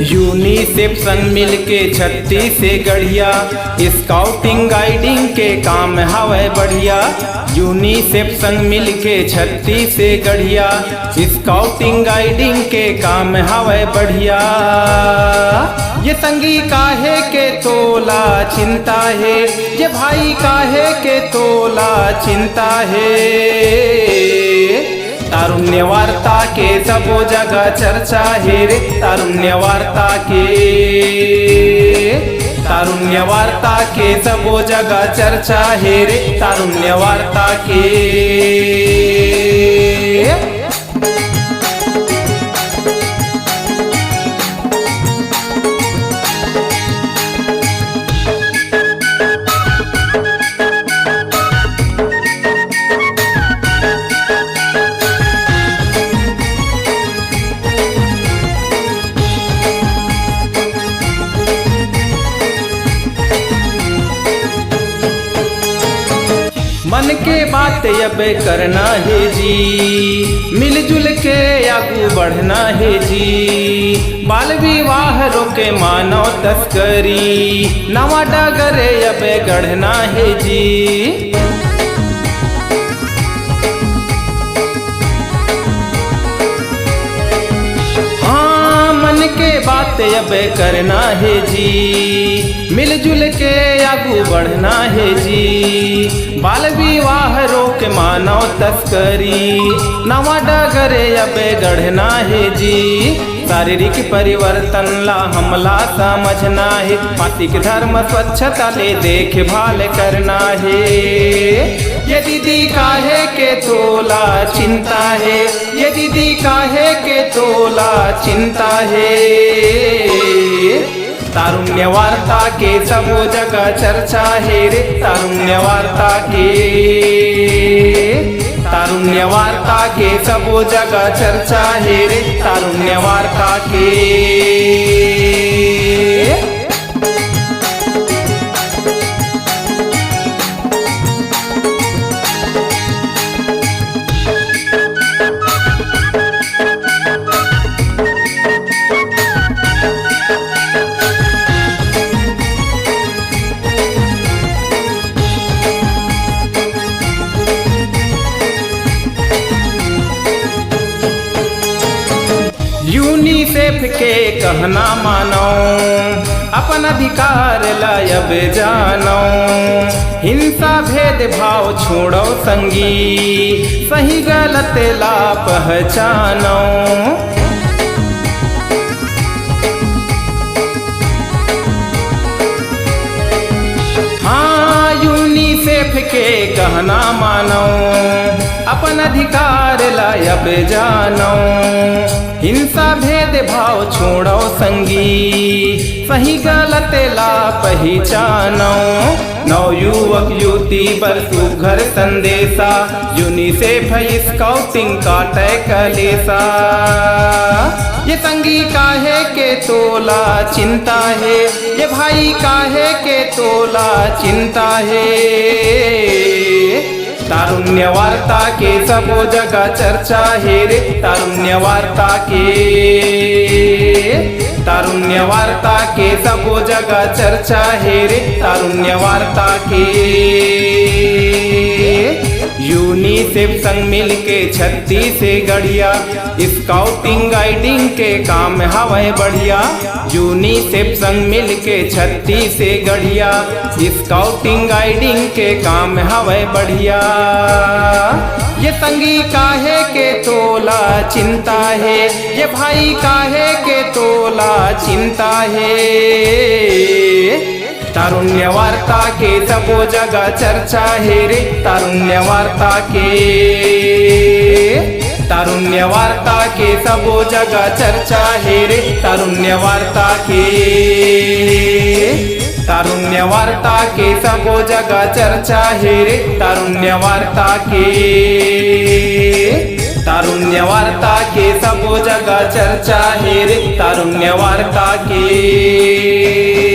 UNICEF संग मिलके 36 से गढ़िया स्काउटिंग गाइडिंग के काम हवे बढ़िया। यूनिसेफ संग मिलके 36 से गढ़िया स्काउटिंग गाइडिंग के काम हवे बढ़िया। ये संगी काहे के तोला चिंता है, ये भाई काहे के तोला चिंता है। तारुण्य वार्ता के सबो जगह चर्चा है रे, तारुण्य वार्ता के, तारुण्य वार्ता के सबो जगह चर्चा है रे, तारुण्य वार्ता के। मन के बात अब करना है जी, मिलजुल के आगू बढ़ना है जी। बाल विवाह रोके मानव तस्करी, नवा डगरे अब गढ़ना है जी। हाँ मन के बात अब करना है जी, मिलजुल के आगू बढ़ना है जी। बाल विवाह रोक मानव तस्करी, नवा डगरे अब गढ़ना है जी। शारीरिक परिवर्तन ला हमला समझना है, मासिक धर्म स्वच्छता ले देखभाल करना है। ये दीदी काहे के तोला चिंता है, ये दीदी काहे के तोला चिंता है। तारुण्य वार्ता के सबो जगह चर्चा है रे, तारुण्य वार्ता के, तारुण्य वार्ता के सबो जगह चर्चा है रे, तारुण्य वार्ता के। यूनिसेफ के कहना मानो, अपन अधिकार लायब जानो। हिंसा भेदभाव छोड़ो संगी, सही गलत ला पहचानो। हाँ यूनिसेफ के कहना मानो, अपन अधिकार लायब जानो। हिंसा भेदभाव छोड़ो संगी, सही गलत ला पहचानो। नौ युवक युवती पर सुघर संदेशा, यूनिसेफ स्काउटिंग का तय कलेसा। ये संगी काहे के तोला चिंता है, ये भाई काहे के तोला चिंता है। तारुण्य वार्ता के सबो जगह चर्चा है रे, तारुण्य वार्ता के, तारुण्य वार्ता के सबो जगह चर्चा है रे, तारुण्य वार्ता के। यूनिसेफ संग मिलके 36 से गढ़िया स्काउटिंग गाइडिंग के काम हवे बढ़िया। यूनिसेफ संग मिलके 36 से गढ़िया स्काउटिंग गाइडिंग के काम हवे बढ़िया। ये संगी काहे के तोला चिंता है, ये भाई काहे के तोला चिंता है। तारुण्य वार्ता के सबो जगह चर्चा है रे, तारुण्य वार्ता के, तारुण्य वार्ता के सबो जगह चर्चा है रे, तारुण्य वार्ता के, तारुण्य वार्ता के सबो जगह चर्चा है रे, तारुण्य वार्ता के, तारुण्य वार्ता के सबो जगह चर्चा है रे, तारुण्य वार्ता के।